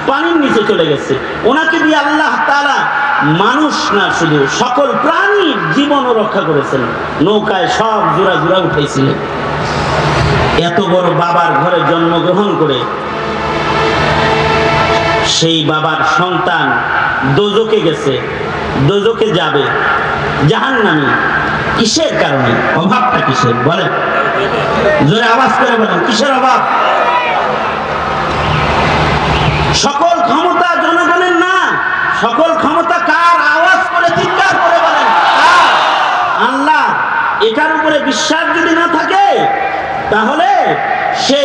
পানির নিচে চলে গেছে। ওনাকে দিয়ে আল্লাহ তাআলা মানুষ না শুধু সকল প্রাণীর জীবনও রক্ষা করেছেন। নৌকায় সব জোড়া জোড়া উঠাইছিলেন। এত বড় বাবার ঘরে জন্মগ্রহণ করে সেই বাবার সন্তান দোজখে গেছে, দোজখে যাবে, জাহান্নামী। কিসের কারণে? অভাবটা কিসের বলেন? জোরে আওয়াজ করে বলেন, কিসের অভাব? সকল ক্ষমতা জনগণের না, সকল ক্ষমতা কার? আওয়াজ করে চিৎকার করে বলেন কার? আল্লাহ। এটার উপরে বিশ্বাস যদি না থাকে তাহলে সে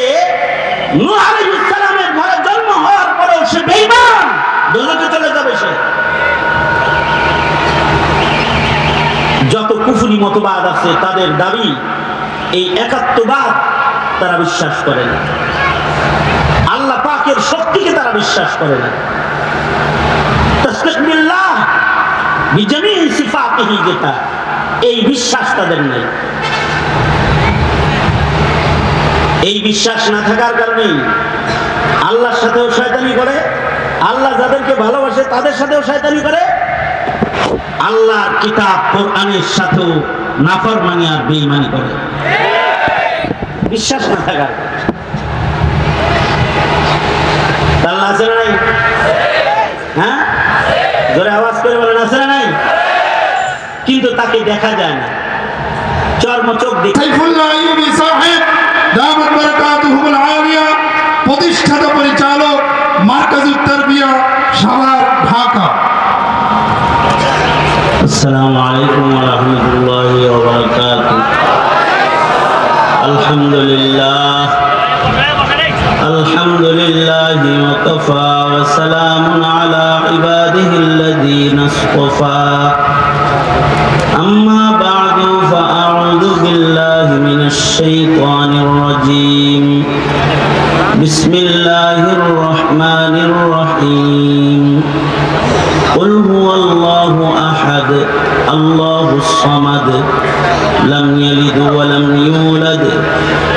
নূহ আলাইহিস সালামের ঘরে জন্ম হওয়ার পরেও সে বেঈমান, দোজখে চলে যাবে সে। যত কুফরি মতবাদ আছে তাদের দাবি এই একাত্মবাদ, তারা বিশ্বাস করে না। আল্লাহ পাকের শক্তিকে তারা বিশ্বাস করে না। তাসবিহ বিল্লাহ বিজামি সিফাতিহি, যেটা এই বিশ্বাস তাদের নেই। এই বিশ্বাস না থাকার কারণে আল্লাহর সাথেও শয়তানি করে, আল্লাহ যাদেরকে ভালোবাসে তাদের সাথেও শয়তানি করে, আল্লাহর কিতাব কোরআনের সাথেও নাফরমানি আর বেঈমানি করে। বিশ্বাস না থাকার আল্লাহ আছে না নাই? হ্যাঁ, জোরে আওয়াজ করে বলেন, আছে না নাই? কিন্তু তাকে দেখা যায় না, চর্মচোখ দেখে। সাইফুল্লাহ আইয়ুবী সাহেব দামাত বারাকাতুহুল আলিয়া, প্রতিষ্ঠাতা পরিচালক, মারকাজুত তারবিয়া, সাভার, ঢাকা। আসসালামু আলাইকুম ওয়া রাহমাতুল্লাহি ওয়া বারাকাতুহু। আলহামদুলিল্লাহ, আলহামদুলিল্লাহি ওয়া কাফা ওয়া সালামুন আলা ইবাদিহিল্লাযীনা ইসতাফা। আম্মা বা'দু ফাআউযু বিল্লাহি মিনাশ শাইতানির রাজীম। বিসমিল্লাহির রাহমানির রাহিম। قل هو الله أحد الله الصمد لم يلد ولم يولد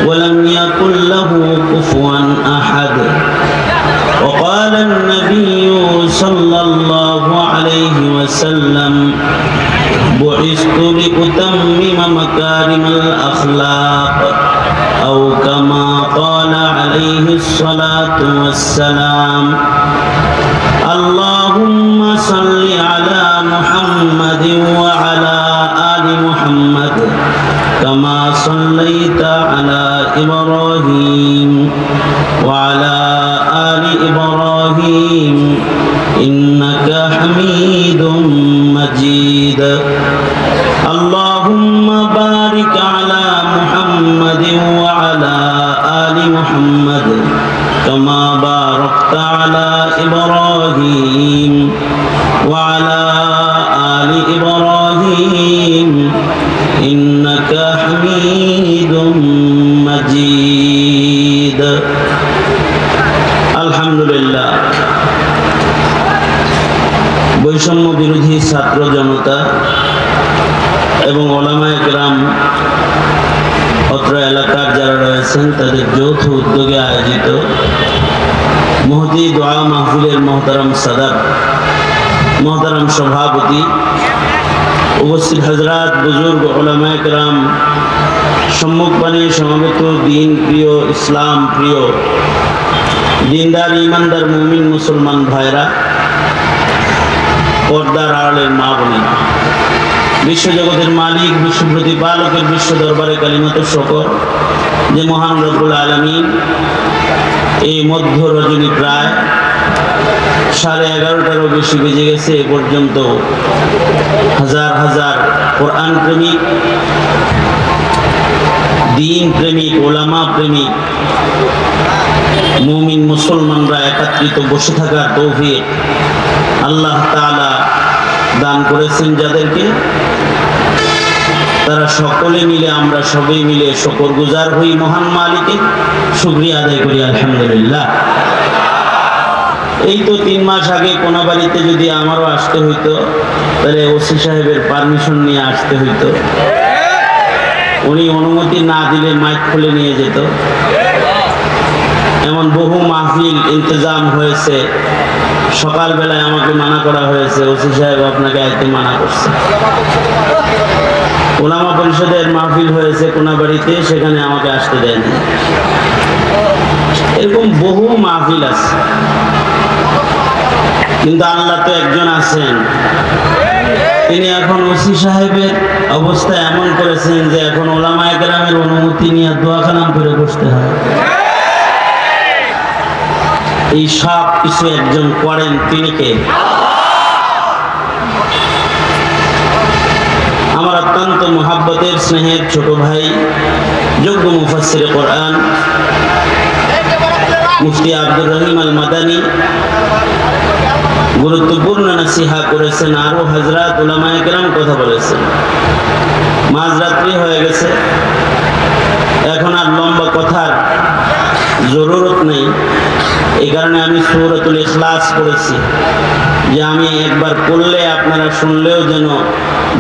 ولم يكن له كفوا أحد. وقال النبي صلى الله عليه وسلم بعثت لأتمم مكارم الأخلاق أو كما قال عليه الصلاة والسلام. اللهم صل على محمد وعلى آل محمد كما صليت على إبراهيم وعلى آل إبراهيم إنك حميد مجيد. اللهم بارك على محمد وعلى آل محمد كما باركت على إبراهيم وعلى آل إبراهيم إنك حميد مجيد. الحمد لله. বৈষম্য বিরোধী ছাত্র জনতা এবং ওলামায়ে কেরাম অত্র এলাকার যারা রয়েছেন তাদের যৌথ উদ্যোগে আয়োজিত মুহতি দোয়া মাহফিলের মহতারাম সাদাত, মহতারাম সভাপতি, উপস্থিত হযরত, বুজুর্গ, উলামায়ে কেরাম, সম্মুখপানে সমবেত দিন প্রিয়, ইসলাম প্রিয়, দিনদার ইমানদার মুমিন মুসলমান ভাইরা, পর্দার আড়ালের মা বোনেরা, বিশ্বজগতের মালিক, বিশ্ব প্রতিপালকের বিশ্ব দরবারে কালিমাত শকর যে মহান রব্বুল আলামিন এই মধ্য রজনী প্রায় 11:30টারও বেশি বেজে গেছে, এ পর্যন্ত হাজার হাজার কোরআন প্রেমিক, দিন প্রেমিক, ওলামা প্রেমিক মুমিন মুসলমানরা একত্রিত বসে থাকার তৌফিক আল্লাহ তাআলা দান করেছেন যাদেরকে, তারা সকলে মিলে, আমরা সবাই মিলে শুকরগুজার হই মহান মালিকের, শুকরিয়া আদায় করি আলহামদুলিল্লাহ। এই তো 3 মাস আগে কোনাবাড়িতে যদি আমারও আসতে হইতো তাহলে ওসি সাহেবের পারমিশন নিয়ে আসতে হইতো, উনি অনুমতি না দিলে মাইক খুলে নিয়ে যেত। এমন বহু মাহফিল ইন্তজাম হয়েছে, সকালবেলায় আমাকে মানা করা হয়েছে, ওসি সাহেব আপনাকে আইতে মানা করছে। ওলামা পরিষদের মাহফিল হয়েছে কোনাবাড়িতে, সেখানে আমাকে আসতে দেয়নি। এরকম বহু মাহফিল আছে, কিন্তু আল্লাহ তো একজন আছেন, তিনি এখন ওসি সাহেবের অবস্থা এমন করেছেন যে এখন ওলামায়ে কেরামের অনুমতি নিয়ে দোয়া কালাম করে বসতে হয়। এই সব কিছু একজন করেন, তিনি কে? আমার অত্যন্ত মুহাব্বতের স্নেহের ছোট ভাই, যোগ্য মুফাসসিরে কোরআন মুফতি আব্দুর রহিম আল মাদানী গুরুত্বপূর্ণ নসিহা করেছেন, আরো হযরত উলামায়ে কেরাম কথা বলেছেন। মাঝরাত্রি হয়ে গেছে, এখন আর লম্বা কথার জরুরত নেই। এই কারণে আমি সূরাতুল ইখলাস পড়েছি, যে আমি একবার পড়লে আপনারা শুনলেও যেন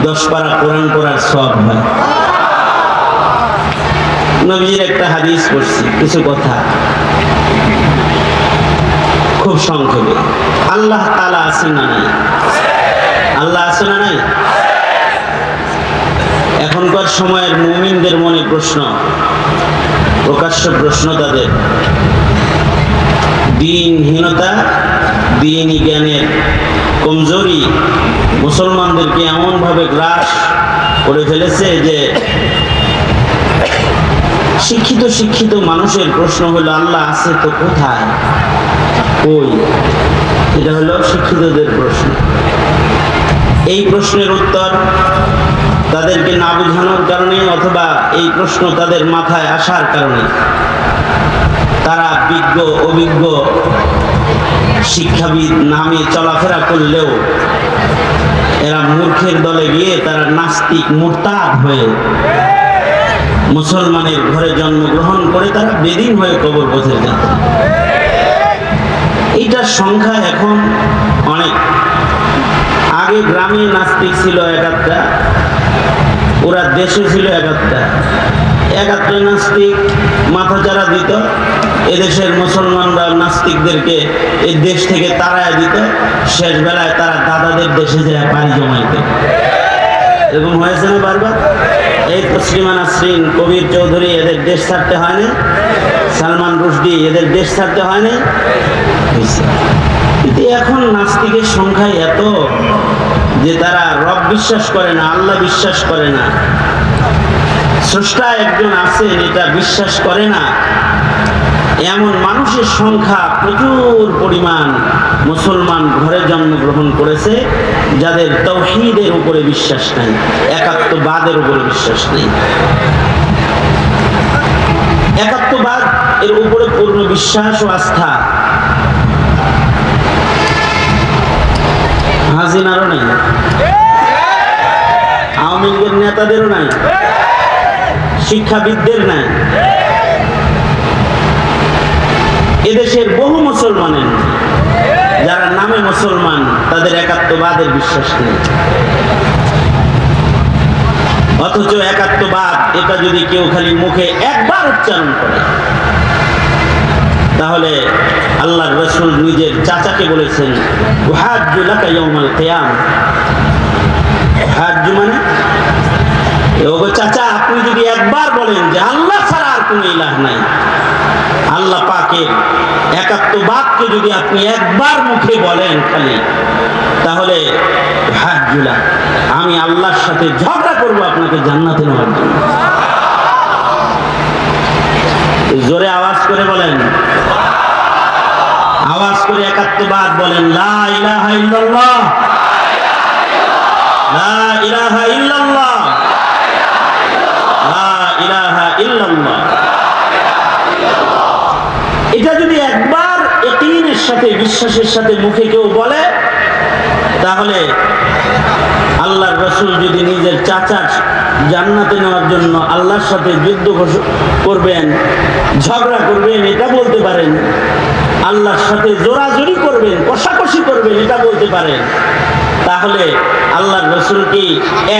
10 পারা কোরআন পড়ার সওয়াব হয়। নবীজির একটা হাদিস পড়ছি, কিছু কথা খুব সংক্ষেপে। আল্লাহ তাআলা আছেন না নাই? আল্লাহ আছে না নাই? এখনকার সময়ের মুমিনদের মনে প্রশ্ন, প্রকাশ্য প্রশ্ন তাদের, দ্বীনহীনতা, দ্বীনি জ্ঞানের কমজোরি মুসলমানদেরকে এমনভাবে গ্রাস করে ফেলেছে যে শিক্ষিত মানুষের প্রশ্ন হলো আল্লাহ আছে তো কোথায়, কই? এটা হলো শিক্ষিতদের প্রশ্ন। এই প্রশ্নের উত্তর তাদেরকে না বোঝানোর কারণে, অথবা এই প্রশ্ন তাদের মাথায় আসার কারণে তারা বিজ্ঞ অভিজ্ঞ শিক্ষাবিদ নামে চলাফেরা করলেও এরা মূর্খের দলে গিয়ে তারা নাস্তিক মুরতাদ হয়ে মুসলমানের ঘরে জন্মগ্রহণ করে তারা বেদিন হয়ে কবর পথে যায়। এইটার সংখ্যা এখন অনেক। আগে গ্রামে নাস্তিক ছিল একাত্তা, ওরা দেশে ছিল একাত্তা নাস্তিক মাথাচাড়া দিত। এদেশের মুসলমানরা নাস্তিকদেরকে এই দেশ থেকে তাড়ায় দিত, শেষ বেলায় তারা দাদাদের দেশে যায় পাড়ি জমাইতে। এরকম হয়েছে না বারবার? এই তসলিমা নাসরিন, কবির চৌধুরী, এদের দেশ ছাড়তে হয়নি? সালমান রুশদি, এদের দেশ ছাড়তে হয়নি? কিন্তু এখন নাস্তিকের সংখ্যা এত যে তারা রব বিশ্বাস করে না, আল্লাহ বিশ্বাস করে না, স্রষ্টা একজন আছেন এটা বিশ্বাস করে না। এমন মানুষের সংখ্যা প্রচুর পরিমাণ মুসলমান ঘরে জন্মগ্রহণ করেছে যাদের তাওহীদের উপরে বিশ্বাস নাই, একাত্মবাদের উপরে বিশ্বাস নেই। একাত্মবাদ এর উপরে পূর্ণ বিশ্বাস ও আস্থা হাসিনারও নাই, আওয়ামী লীগের নেতাদেরও নাই, শিক্ষাবিদদের নাই, এদেশের বহু মুসলমানের যারা নামে মুসলমান তাদের একাত্মবাদের বিশ্বাস নেই। অথচ একাত্মবাদ এটা যদি কেউ খালি মুখে একবার উচ্চারণ করে, তাহলে আল্লাহর রাসূল নিজের চাচাকে বলেছেন, উহাজ্জু লাকা ইয়াউমাল কিয়ামah। উহাজ্জু মানে, ওগো চাচা, আপনি যদি একবার বলেন যে আল্লাহ ছাড়া আর কোনো ইলাহ নাই, আল্লাহ পাকের একাত্মবাদকে যদি আপনি একবার মুখে বলেন খালি, তাহলে উহাজ্জুলা, আমি আল্লাহর সাথে ঝগড়া করব আপনাকে জান্নাতে নেওয়ার জন্য। জোরে আওয়াজ করে বলেন, আওয়াজ করে একাত্মবাদ বলেন, লা ইলাহা ইল্লাল্লাহ, লা ইলাহা ইল্লাল্লাহ, লা ইলাহা ইল্লাল্লাহ। এটা যদি একবার ইয়াকিনের সাথে, বিশ্বাসের সাথে মুখে কেউ বলে, তাহলে আল্লাহর রাসূল যদি নিজের চাচার জান্নাতে নেওয়ার জন্য আল্লাহর সাথে যুদ্ধ করবেন, ঝগড়া করবেন, এটা বলতে পারেন, আল্লাহর সাথে জোরাজুরি করবেন, কষাকষি করবেন, এটা বলতে পারেন, তাহলে আল্লাহর রাসূল কি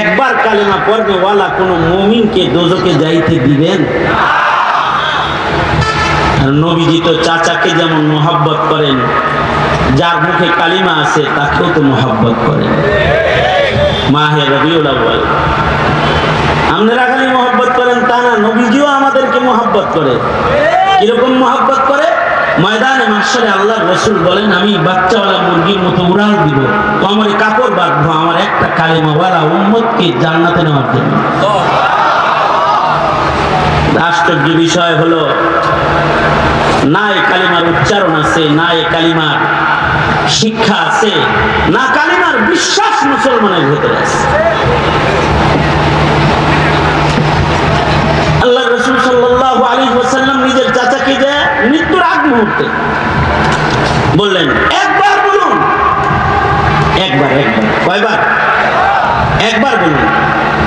একবার কালেমা পড়বে ওয়ালা কোনো মুমিনকে দোজখে যাইতে দিবেন? নবীজি তো চাচাকে যেমন মোহাব্বত করেন, যার মুখে কালিমা আছে তাকেও তো মোহাব্বত করেন। মাহে রবিউল আউয়াল আপনারা খালি মোহাব্বত করেন তা না, নবীজিও আমাদেরকে মোহাব্বত করে। কিরকম মোহাব্বত করে? ময়দানে মাহশরে আল্লাহর রাসূল বলেন, আমি বাচ্চাওয়ালা মুরগির মতো উড়াল দিব, কোমরে কাপড় বাঁধবো আমার একটা কালিমাওয়ালা উম্মতকে জান্নাতে নেওয়ার জন্য। আশ্চর্য বিষয় হলো, না এই কালিমার উচ্চারণ আছে, না এই কালিমার শিক্ষা আছে, না কালিমার বিশ্বাস মুসলমানের ভেতরে আছে। আল্লাহ রাসূল সাল্লাল্লাহু আলাইহি ওয়াসাল্লাম নিজের চাচাকে যে মৃত্যুর আগ মুহূর্তে বললেন, একবার বলুন। একবার কয়বার? একবার বলুন,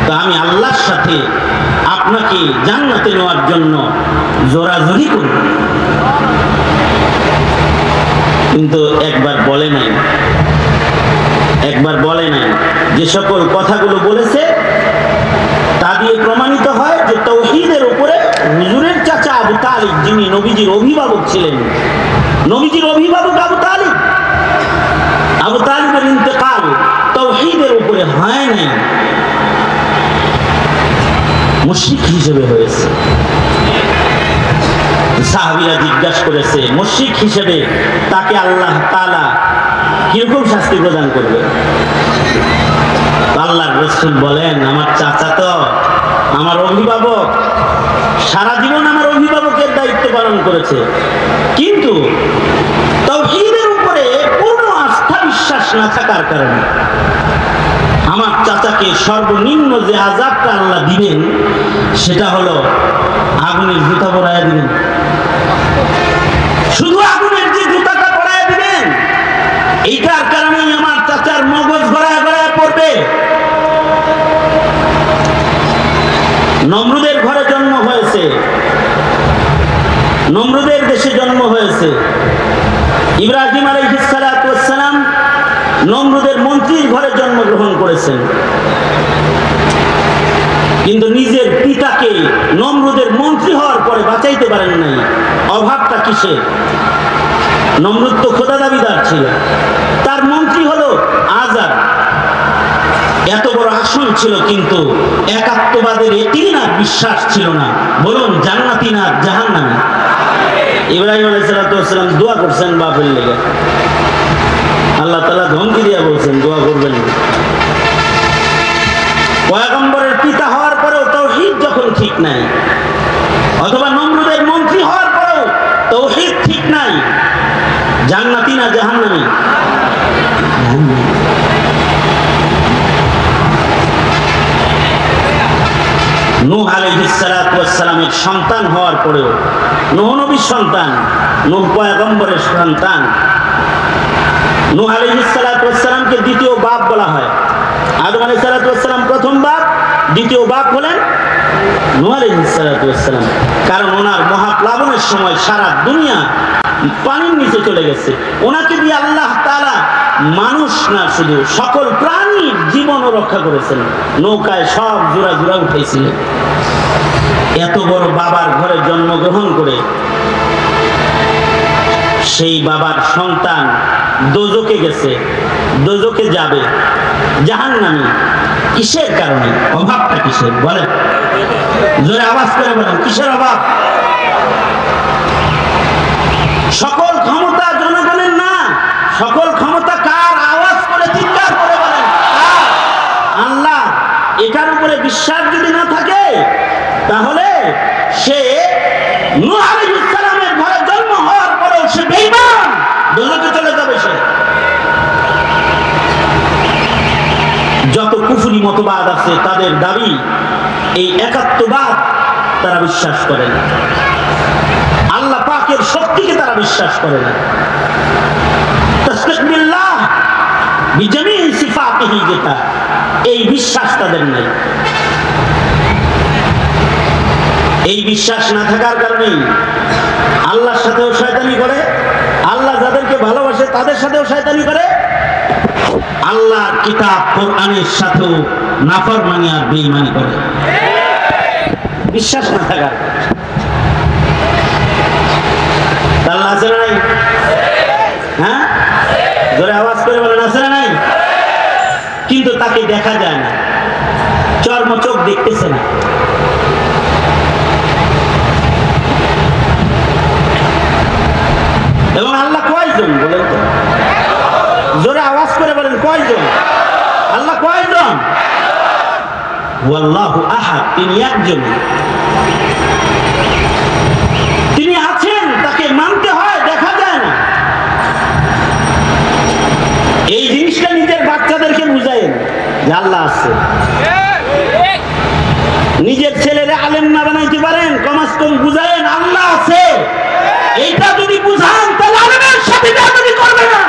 তো আমি আল্লাহর সাথে আপনাকে জান্নাতে নেওয়ার জন্য জোরাজুরি করব। কিন্তু একবার বলে নাই, একবার বলে নাই। যে সকল কথাগুলো বলেছে তা দিয়ে প্রমাণিত হয় যে তাওহীদের উপরে হুজুরের চাচা আবু তালিব, যিনি নবীজির অভিভাবক ছিলেন, নবীজির অভিভাবক আবু তালিব, আবু তালিবের ইন্তেকাল তাওহীদের উপরে হয় নাই, মুশরিক হিসেবে হয়েছে। সাহাবীরা জিজ্ঞাসা করেছে, মুশরিক হিসেবে তাকে আল্লাহ তাআলা কিরকম শাস্তি প্রদান করবে? আল্লাহর রাসূল বলেন, আমার চাচা তো আমার অভিভাবক, সারা জীবন আমার অভিভাবকের দায়িত্ব পালন করেছে, কিন্তু তাওহীদের উপরে পূর্ণ আস্থা বিশ্বাস না থাকার কারণে আমার চাচাকে সর্বনিম্ন যে আযাবটা আল্লাহ দিবেন সেটা হলো আগুনের জুতা পরাইয়া দিবেন। শুধু আগুনের যে জুতাটা পরাইয়া দিবেন, এইটার কারণেই আমার চাচার মগজ গড়ায় গড়ায় পড়বে। নমরুদের ঘরে জন্ম হয়েছে, নমরুদের দেশে জন্ম হয়েছে। ইব্রাহিম আলাইহিস সালাতু ওয়াস সালাম নমরুদের মন্ত্রীর ঘরে জন্মগ্রহণ করেছেন, কিন্তু নিজের পিতাকে নমরুদের মন্ত্রী হওয়ার পরে বাঁচাইতে পারেন নাই। অভাবটা কিসের? নমরুদ তো খোদা দাবিদার ছিল, তার মন্ত্রী হলো আজার। এত বড় আসন ছিল, কিন্তু একাত্মবাদের এতিনার বিশ্বাস ছিল না। বলুন, জান্নাতি না জাহান্নামী? ইব্রাহিম আলাইহিস সালাম দোয়া করছেন বাপের লেগে, আল্লাহ তাআলা ধমকি দিয়া বলছেন দোয়া করবেন না। পয়গম্বরের পিতা হওয়ার পরেও তাওহীদ যখন ঠিক নাই, অথবা নমরুদের মন্ত্রী হওয়ার পরেও তাওহীদ ঠিক নাই, জান্নাতি না জাহান্নামী? নূহ আলাইহিস সালাতু ওয়াস সালামের সন্তান হওয়ার পরেও, নূহ নবীর সন্তান, নূহ পয়গম্বরের সন্তান, নূহ আলাইহিস সালাতু ওয়াস সালামকে দ্বিতীয় বাপ বলা হয়। আদম আলাইহিস সালাতু ওয়াস সালাম প্রথম বাপ, দ্বিতীয় বাপ হলেন নূহ আলাইহিস সালাতু ওয়াস সালাম। কারণ ওনার মহাপ্লাবনের সময় সারা দুনিয়া পানির নিচে চলে গেছে। ওনাকে দিয়ে আল্লাহ তাআলা মানুষ না শুধু সকল প্রাণীর জীবনও রক্ষা করেছেন। নৌকায় সব জোড়া জোড়া উঠেছিলেন। এত বড় বাবার ঘরে জন্মগ্রহণ করে সেই বাবার সন্তান দোজখে গেছে, দোজখে যাবে, জাহান্নামী। কিসের কারণে? অভাবটা কিসের বলেন? জোরে আওয়াজ করে বলেন, কিসের অভাব? সকল ক্ষমতা জনগণের না, সকল ক্ষমতা কার? আওয়াজ করে চিৎকার করে বলেন, কার? আল্লাহ। এটার উপরে বিশ্বাস যদি না থাকে তাহলে সে নূহ আলাইহিস সালামের ঘরে জন্ম হওয়ার পরেও সে বেঈমান, দোজখে চলে যাবে সে। যত কুফরি মতবাদ আছে তাদের দাবি এই একাত্মবাদ, তারা বিশ্বাস করে না। আল্লাহ পাকের শক্তিকে তারা বিশ্বাস করে না। তাসবিহ বিল্লাহ বিজামি সিফাতিহি, যেটা এই বিশ্বাস তাদের নেই। এই বিশ্বাস না থাকার কারণে আল্লাহর সাথেও শয়তানি করে, আল্লাহ যাদেরকে ভালোবাসে তাদের সাথেও শয়তানি করে, আল্লাহর কিতাব কোরআনের সাথেও নাফরমানি আর বেঈমানি করে। বিশ্বাস না থাকার বলেন আছে না নাই? হ্যাঁ, জোরে আওয়াজ করে বলেন আছে না নাই? কিন্তু তাকে দেখা যায় না, চর্মচোখ দেখতেছে না। এবং আল্লাহ কয়জন বলেন তো? জোরে আওয়াজ করে বলেন কয়জন? আল্লাহ কয়জন? ওয়াল্লাহু আহাদ, তিনি একজন। তিনি আছেন, তাকে মানতে হয়, দেখা যায় না। এই জিনিসটা নিজের বাচ্চাদেরকে বুঝায়েন যে আল্লাহ আছে। নিজের ছেলেরা আলেম না বানাইতে পারেন, কমাস কম বুঝায়েন আল্লাহ আছে। এইটা যদি বুঝান তাহলে আলেমের সাথে বেয়াদবি করবে না,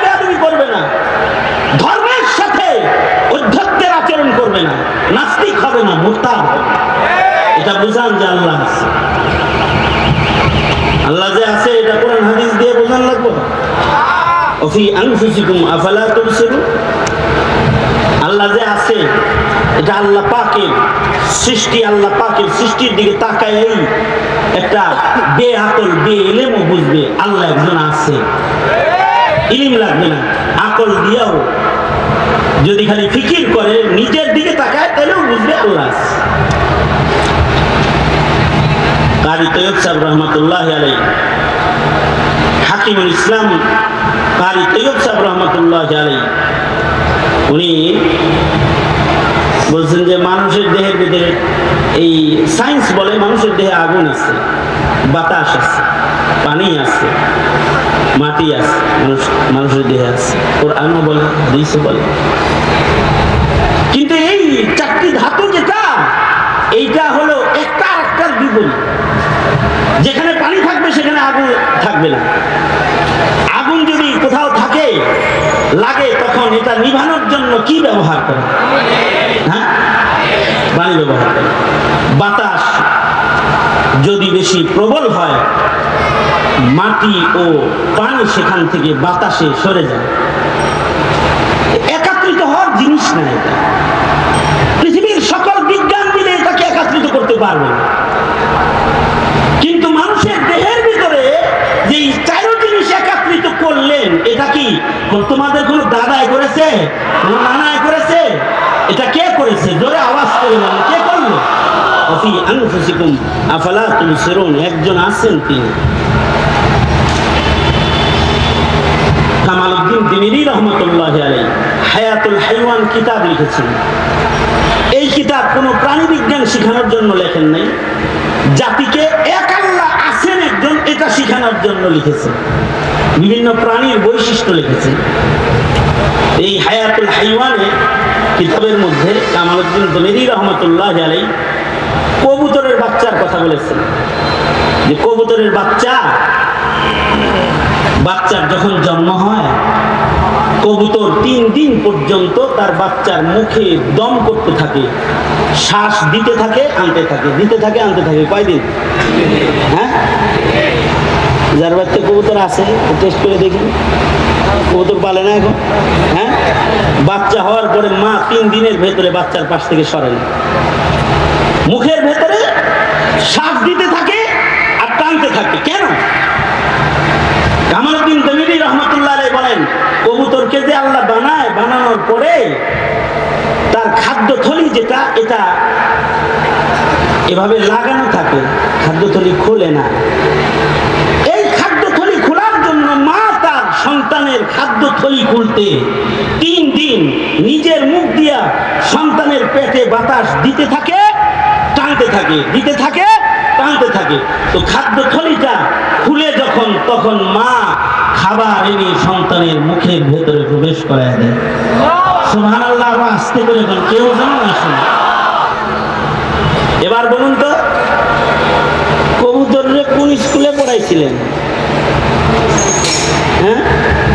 বেয়াদবি করবে না, ধর্মের সাথে অধ্যক্ষের আচরণ করবে না, নাস্তিক হবে না, মুরতাদ হবে। এটা বুঝান যে আল্লাহ আছে। আল্লাহ যে আছে এটা কোরআন হাদিস দিয়ে বোঝান লাগবে। ওফি আনফুসিকুম আফালা তুবসিরুন, আল্লাহ যে আছে এটা আল্লাহ পাকের সৃষ্টি। আল্লাহ পাকের সৃষ্টির দিকে তাকায় একটা বেআকল বেইলেমও বুঝবে আল্লাহ একজন আছে। ইলম লাগবে না, আকল দিয়েও যদি খালি ফিকির করে, নিজের দিকে তাকায়, তাহলেও বুঝবে আল্লাহ আছে। কারি তৈয়ব সাহেব রহমতুল্লাহ আলাইহি, হাকিমুল ইসলাম কারি তৈয়ব সাহেব রহমতুল্লাহ আলাইহি, উনি বলছেন যে মানুষের দেহের ভিতরে, এই সায়েন্স বলে মানুষের দেহে আগুন আছে, বাতাস আছে, পানি আছে, মাটি আছে, মানুষের দেহে আছে, কোরআনও বলে, হাদিসও বলে। কিন্তু এই চারটি ধাতু যেটা, এইটা হলো একটা আরেকটার বিপরীত। যেখানে পানি থাকবে সেখানে আগুন থাকবে না। আগুন যদি কোথাও থাকে লাগে, তখন এটা নিভানোর জন্য কি ব্যবহার করে? হ্যাঁ, পানি ব্যবহার করে। বাতাস যদি বেশি প্রবল হয়, মাটি ও পানি সেখান থেকে বাতাসে সরে যায়। একাত্রিত হওয়ার জিনিস না এটা। পৃথিবীর সকল বিজ্ঞান মিলে এটাকে একাত্রিত করতে পারবে না। কিন্তু মানুষের দেহের ভিতরে যে চারো জিনিস একত্রিত করলেন, এটা কি তোমাদের কোনো দাদাই করেছে, কোনো নানাই করেছে? এটা কে করেছে? জোরে আওয়াজ করে বলেন, কে করলো? ওফি আনফুসিকুম আফালা তুবসিরুন, একজন আছেন তিনি। কামালউদ্দিন দিমিরি রহমতুল্লাহ আলাইহি হায়াতুল হাইওয়ান কিতাব লিখেছেন। এই কিতাব কোনো প্রাণী বিজ্ঞান শেখানোর জন্য লেখেন নাই, জাতিকে এক আল্লাহ আছেন একজন এটা শেখানোর জন্য লিখেছেন। বিভিন্ন প্রাণীর বৈশিষ্ট্য লিখেছেন। এই হায়াতুল হাইওয়ানে কিতাবের মধ্যে কামালউদ্দিন দিমিরি রহমতুল্লাহ আলাইহি কবুতরের বাচ্চার কথা বলেছেন, যে কবুতরের বাচ্চার যখন জন্ম হয়, কবুতর 3 দিন পর্যন্ত তার বাচ্চার মুখে দম করতে থাকে, শ্বাস দিতে থাকে, আনতে থাকে, দিতে থাকে, আনতে থাকে। কয়দিন? হ্যাঁ, যার বাচ্চা কবুতর আছে টেস্ট করে দেখি, কবুতর পালে না এখন। হ্যাঁ, বাচ্চা হওয়ার পরে মা 3 দিনের ভেতরে বাচ্চার পাশ থেকে সরে না, মুখের ভেতরে শ্বাস দিতে থাকে আর টানতে থাকে। কেন? কামালউদ্দিন দিমিরি রহমতুল্লাহ আলাইহি বলেন, কবুতরকে যে আল্লাহ বানায়, বানানোর পরে তার খাদ্যথলি যেটা, এটা এভাবে লাগানো থাকে, খাদ্যথলি খোলে না। এই খাদ্যথলি খোলার জন্য মা তার সন্তানের খাদ্যথলি খুলতে 3 দিন নিজের মুখ দিয়া সন্তানের পেটে বাতাস দিতে থাকে, টানতে থাকে, দিতে থাকে, টানতে থাকে। তো খাদ্যথলিটা খুলে যখন, তখন মা খাবার এনে সন্তানের মুখের ভেতরে প্রবেশ করায় দেয়। সুবহানাল্লাহ। আরো আস্তে করে বলেন, কেউ যেন না শুনে। এবার বলুন তো, কবুতরে কোন স্কুলে পড়াইছিলেন? হ্যাঁ,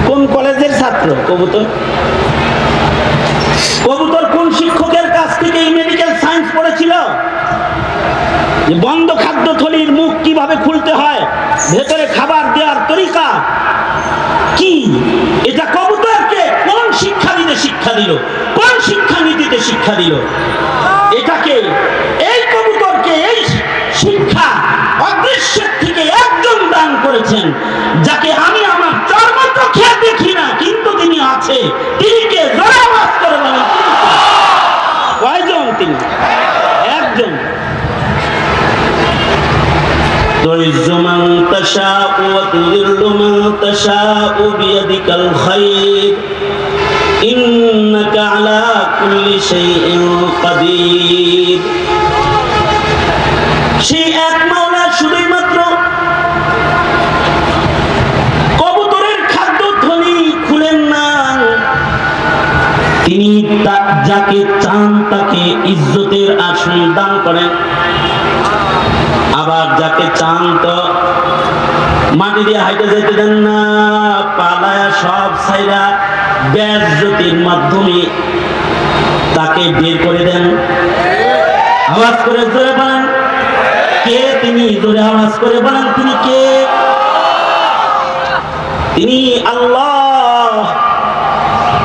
কোন কলেজের ছাত্র কবুতর? কবুতর কোন শিক্ষকের কাছ থেকে এই মেডিকেল সায়েন্স পড়েছিল? যে বন্ধ খাদ্যথলির মুখ কিভাবে খুলতে হয়, ভেতরে খাবার দেওয়ার তরিকা কি, এটা কবুতরকে কোন শিক্ষা দিল, কোন শিক্ষানীতিতে শিক্ষা দিল? এটাকে, এই কবুতরকে এই শিক্ষা অদৃশ্যের থেকে একজন দান বলেছেন, যাকে আমি আমার চর্মচোখে দেখি না কিন্তু তিনি আছে, তিনি কে? জোরে আওয়াজ করে বলেন। কয়জন তিনি? একজন। تعز من تشاء وتذل من تشاء بيدك الخير إنك على كل شيء قدير। সেই এক মাওলা শুধুই মাত্র কবুতরের খাদ্য থলি খুলেন না, তিনি যাকে চান তাকে ইজ্জতের আসন দান করেন, আবার যাকে চান তো মাটি দিয়ে হাইটে যেতে দেন না, পালায়া সব ছাইরা বেজ্জতির মাধ্যমে তাকে বের করে দেন। আওয়াজ করে জোরে বলেন, কে তিনি? জোরে আওয়াজ করে বলেন, তিনি কে? তিনি আল্লাহ।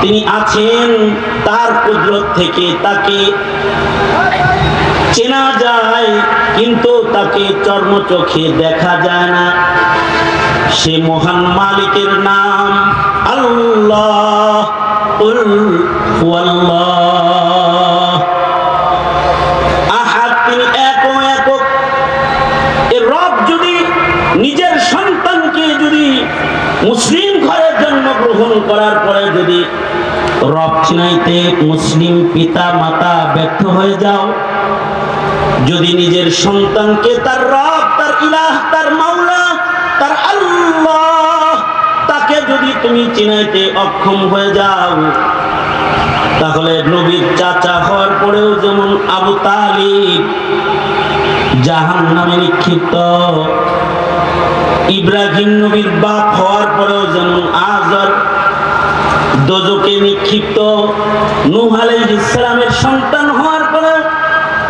তিনি আছেন, তার কুদরত থেকে তাকে চেনা যায় কিন্তু তাকে চর্মচোখে দেখা যায় না। সে মহান মালিকের নাম আল্লাহ। কুল হুয়াল্লাহ আহাদ, তিনি একক। এর রব যদি নিজের সন্তানকে যদি মুসলিম ঘরে জন্মগ্রহণ করার পরে যদি রব চিনাইতে মুসলিম পিতা মাতা ব্যর্থ হয়ে যাও, যদি নিজের সন্তানকে তার রব, তার ইলাহ, তার মাওলা, তার আল্লাহ, তাকে যদি তুমি চিনাইতে অক্ষম হয়ে যাও, তাহলে নবীর চাচা হওয়ার পরেও যেমন আবু তালিব জাহান্নামে নিক্ষিপ্ত, ইব্রাহিম নবীর বাপ হওয়ার পরেও যেমন আজর দোজকে নিক্ষিপ্ত, নূহ আলাইহিস সালামের সন্তান হওয়ার পরে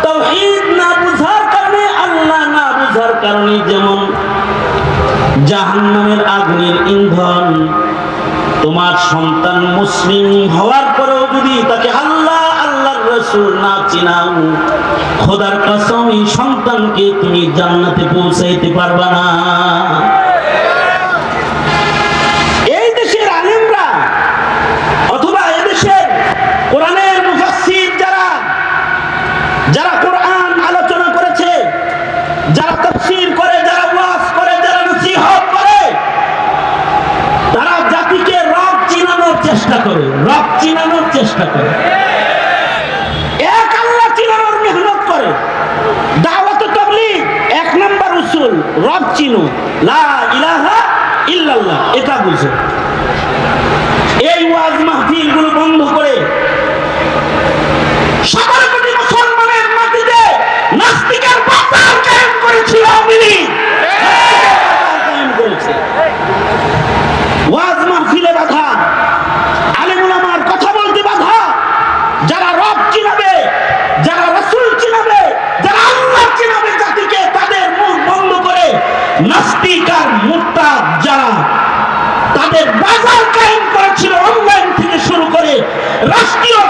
তাওহীদ না বুঝার কারণে, আল্লাহ না বুঝার কারণে যেমন জাহান্নামের আগুনের ইন্ধন, তোমার সন্তান মুসলিম হওয়ার পরেও যদি তাকে আল্লাহ আল্লাহর রাসূল না চিনাও, খোদার কসম এই সন্তানকে তুমি জান্নাতে পৌঁছাইতে পারবা না। এই দেশের আলেমরা অথবা এই দেশের কোরআনের মুফাসসির যারা কোরআন আলোচনা করেছে, যারা তাফসীর করে, যারা ওয়াজ করে, যারা নসিহত করে, তারা জাতিকে রব চিনানোর চেষ্টা করে, রব চিনানোর চেষ্টা করে, এক আল্লাহ চিনানোর মেহনত করে। দাওয়াত তাবলীগ এক নাম্বার উসুল, রব চিনো, লা ইলাহা ইল্লাল্লাহ, এটা বুঝো। এই ওয়াজ মাহফিলগুলো বন্ধ করে সকল কোটি মুসলমানের মাটিতে নাস্তিকের বাজার কায়েম করেছিল আওয়ামী লীগ, কায়েম করেছে। ওয়াজ মাহফিলে বাধা, আলেম ওলামার কথা বলতে বাধা, যারা রব চিনাবে, যারা রাসূল চিনাবে, যারা আল্লাহ চিনাবে জাতিকে, তাদের মুখ বন্ধ করে নাস্তিক আর মুরতাদ যারা তাদের বাজার কায়েম করেছিল, অনলাইন থেকে শুরু করে রাষ্ট্রীয়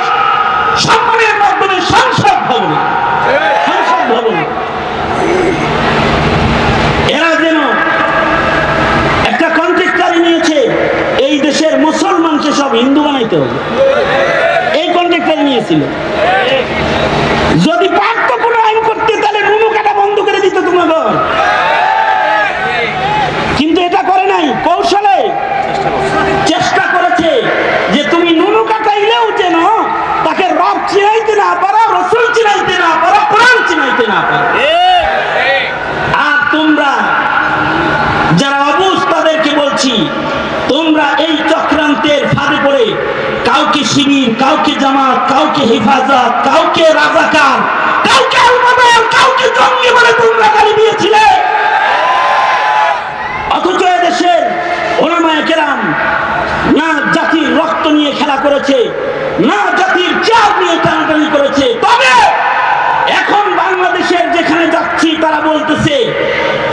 সম্মানের মাধ্যমে সংসদ ভবনে, এরা যেন একটা কন্ট্রাক্টরি নিয়েছে, এই দেশের মুসলমানকে সব হিন্দু বানাইতে হবে, এই কন্ট্রাক্টরি নিয়েছিল। যদি পারত কোনো আইন করতে, তাহলে নুনু কাটা বন্ধ করে দিত তোমাদের, কিন্তু এটা করে নাই। কৌশলে চেষ্টা করেছে যে তুমি নুনু কাটাইলেও যেন তাকে রব চিনাইতে না পারো, রাসূল চিনাইতে না পারো, কোরআন চিনাইতে না পারো। আর তোমরা যারা অবুঝ তাদেরকে বলছি, তোমরা এই চক্রান্তের ফাঁদে পড়ে কাউকে শিবির, কাউকে জামাত, কাউকে হেফাজত, কাউকে রাজাকার, কাউকে আল-বদর, কাউকে জঙ্গি বলে তোমরা গালি দিয়েছিলে। অথচ এদেশের উলামায়ে কেরাম না জাতির রক্ত নিয়ে খেলা করেছে, না জাতির চাঁদ নিয়ে টানাটানি করেছে। তবে এখন বাংলাদেশের যেখানে যাচ্ছি তারা বলতেছে,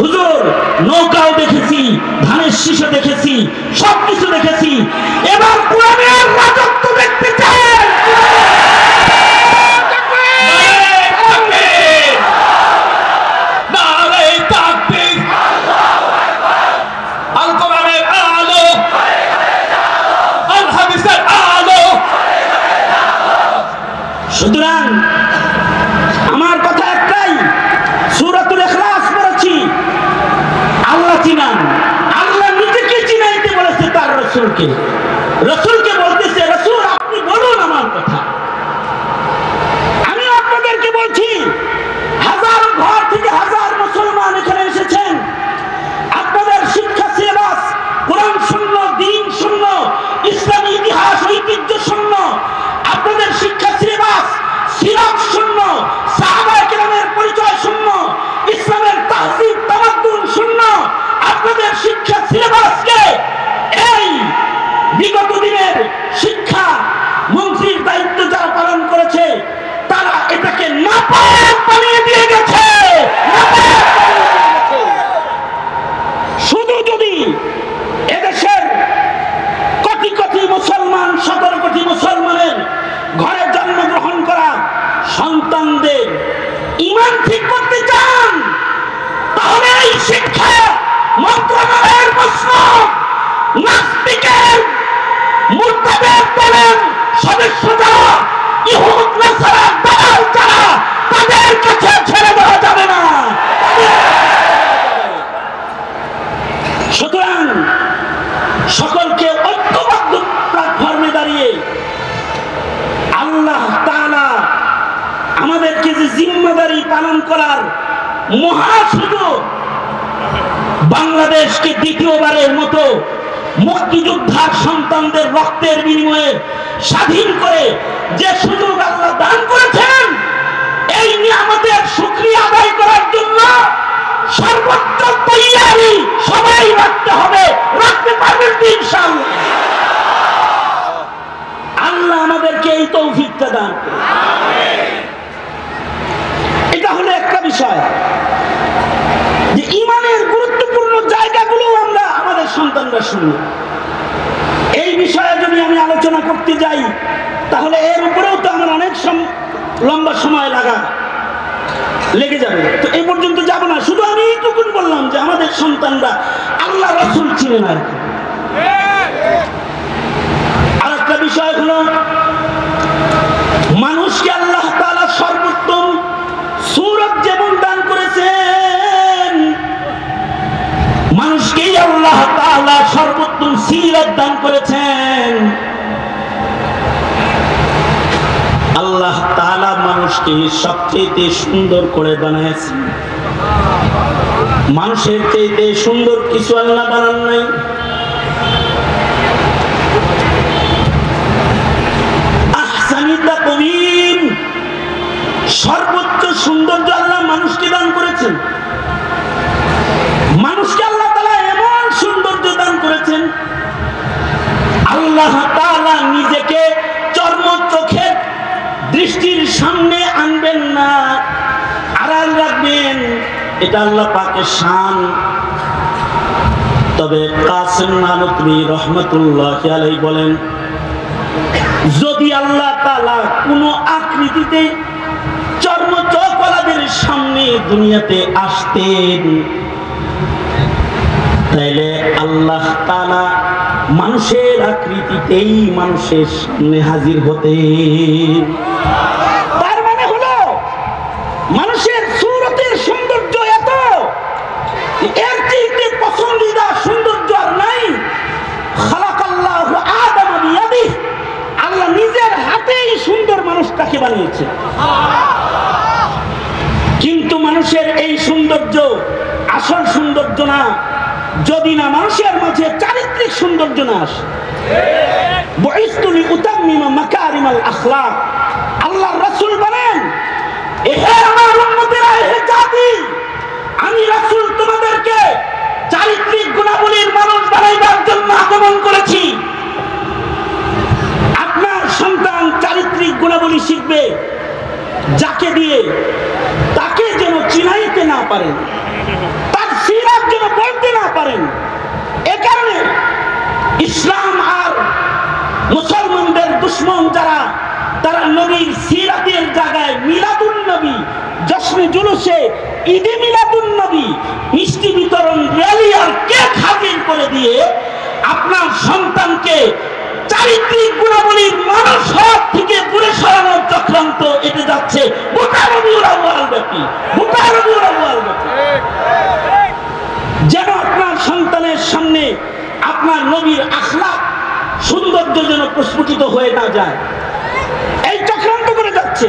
হুজুর নৌকাও দেখেছি, ধানের শীষও দেখেছি, সবকিছু দেখেছি, এবার কোরআনের রাজত্ব দেখতে চাই। সুতরাং আমার কথা একটাই, সূরাতুল ইখলাস পড়েছি, আল্লাহ চিনান, আল্লাহ নিজেকে চিনাইতে বলেছে তার রাসূলকে, রাসূলকে বলতেছে রাসূল আপনি বলুন আমার কথা। আমি আপনাদেরকে বলছি হাজার ঘর থেকে হাজার মুসলমান এখানে এসেছেন, আপনাদের শিক্ষা সিলেবাস কোরআন শূন্য, দ্বীন শূন্য, ইসলামী ইতিহাস ঐতিহ্য শূন্য, আপনাদের শিক্ষা সিলেবাস সিরাত শূন্য, সাহাবায়ে কেরামের পরিচয় শূন্য, ইসলামের তাহজিব তামাদ্দুন শূন্য। আপনাদের শিক্ষা সিলেবাসকে এই বিগত দিনের শিক্ষা মন্ত্রীর দায়িত্ব যারা পালন করেছে তারা এটাকে নাপাক বানিয়ে দিয়ে গেছে। শুধু যদি এদেশের কোটি কোটি মুসলমান, 17 কোটি মুসলমানের ঘরে জন্মগ্রহণ করা সন্তানদের ঈমান ঠিক করতে চান, তাহলে এই শিক্ষা মন্ত্রণালয়ের প্রশ্ন নাস্তিকের মুরতাদের দলের সদস্য যারা, ইহুদ নাসারা দালাল যারা, তাদের কাছে ছেড়ে দেওয়া যাবে না। সুতরাং সকলকে ঐক্যবদ্ধ প্ল্যাটফর্মে দাঁড়িয়ে আল্লাহ তাআলা আমাদেরকে যে জিম্মাদারি পালন করার মহা সুযোগ, বাংলাদেশকে দ্বিতীয়বারের মতো মুক্তিযোদ্ধার সন্তানদের রক্তের বিনিময়ে স্বাধীন করে যে সুযোগ আল্লাহ দান করেছেন, এই নিয়ামতের শুকরিয়া আদায় করার জন্য সর্বোচ্চ তৈয়ারি সবাই রাখতে হবে। রাখতে পারবেন ইনশাআল্লাহ? আল্লাহ আমাদেরকে এই তৌফিকটা দান করুন। এটা হলো একটা বিষয় যে ঈমানের গুরুত্বপূর্ণ জায়গাগুলো আমরা আমাদের সন্তানরা শুনি। এই বিষয়ে যদি আমি আলোচনা করতে যাই তাহলে এর উপরেও তো আমার অনেক লম্বা সময় লেগে যাবে, তো এই পর্যন্ত যাব না। শুধু আমি এইটুকু বললাম যে আমাদের সন্তানরা আল্লাহ রাসূল চিনে না। আর একটা বিষয় হলো মানুষকে আল্লাহ তাআলা সর্বোত্তম সূরত যেমন দান করেছেন, মানুষকেই আল্লাহ তাআলা সর্বোত্তম সিরাত দান করেছেন। আল্লাহ তাআলা মানুষকে সবচেয়ে সুন্দর করে বানাইছেন। মানুষের চাইতে সুন্দর কিছু আল্লাহ বানান নাই। আহসানি তাকওয়িম, সর্বোচ্চ সৌন্দর্য আল্লাহ মানুষকে দান করেছেন। মানুষকে আল্লাহ তাআলা এমন সৌন্দর্য দান করেছেন, আল্লাহ তাআলা নিজেকে চর্ম চোখের দৃষ্টির সামনে আনবেন না, আড়াল রাখবেন, এটা আল্লাহ পাকের শান। তবে কাসেম নানতুবি রহমাতুল্লাহি আলাইহি বলেন, যদি আল্লাহ তাআলা কোনো আকৃতিতে চর্ম চোখওয়ালাদের সামনে দুনিয়াতে আসতেন, তাইলে আল্লাহ তাআলা মানুষের আকৃতিতেই মানুষের সামনে হাজির হতেন। তার মানে হলো মানুষের সূরতের সৌন্দর্য এত, এর চেয়ে পছন্দিদা সৌন্দর্য আর নাই। খালাকাল্লাহু আদম বিয়াদিহি, আল্লাহ নিজের হাতেই সুন্দর মানুষটাকে বানিয়েছে। কিন্তু মানুষের এই সৌন্দর্য আসল সৌন্দর্য না, যদি না মানুষের মাঝে চারিত্রিক সৌন্দর্য না আসে। বুইসতু লিউতাম্মিমা মাকারিমাল আখলাক, আল্লাহর রাসূল বলেন, হে আমার উম্মতেরা, হে জাতি, আমি রাসূল তোমাদেরকে চারিত্রিক গুণাবলীর মানুষ বানাইবার জন্য আগমন করেছি। আপনার সন্তান চারিত্রিক গুণাবলী শিখবে, যাকে দিয়ে তাকে যেন চিনাইতে না পারেন, তার সিরাত যেন বলতে না পারেন। এ কারণে ইসলাম আর মুসলমানদের দুশ্মন যারা, তারা নবীর সিরাতের জায়গায় মিলাদুন নবী, জশ্নে জুলুসে ঈদে মিলাদুন নবী, মিষ্টি বিতরণ, র্যালি আর কেক হাজির করে দিয়ে আপনার সন্তানকে চারিত্রিক গুণাবলীর মানুষ হওয়ার থেকে দূরে সরানোর চক্রান্ত এতে যাচ্ছে গোটা রবিউল আউয়াল ব্যাপী, গোটা রবিউল আউয়াল ব্যাপী। যেন আপনার সন্তানের সামনে আপনার নবীর আখলাক সৌন্দর্য যেন প্রস্ফুটিত হয়ে না যায়, এই চক্রান্ত করে যাচ্ছে।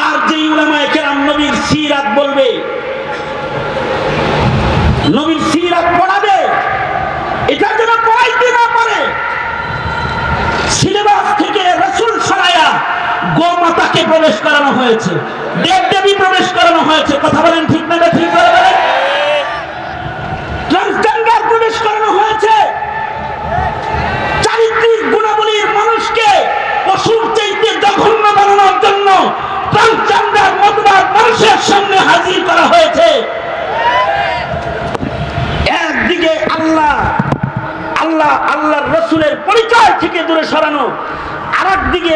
আর যে উলামায়ে কেরাম নবীর সিরাত বলবে, নবীর সিরাত পড়াবে, এটা যেন পড়াইতে না পারে। সিলেবাস থেকে রাসূল সরায়া গোমাতাকে প্রবেশ করানো হয়েছে, দেবদেবী প্রবেশ করানো হয়েছে। কথা বলেন ঠিক না? ঠিক বলেন। ট্রান্সজেন্ডার প্রবেশ করানো হয়েছে। চারিত্রিক গুণাবলীর মানুষকে পশুর চাইতে জঘন্য বানানোর জন্য ট্রান্সজেন্ডার মতবাদ মানুষের সামনে হাজির করা হয়েছে। একদিকে আল্লাহ আল্লাহর রসুলের পরিচয় থেকে দূরে সরানো, আর একদিকে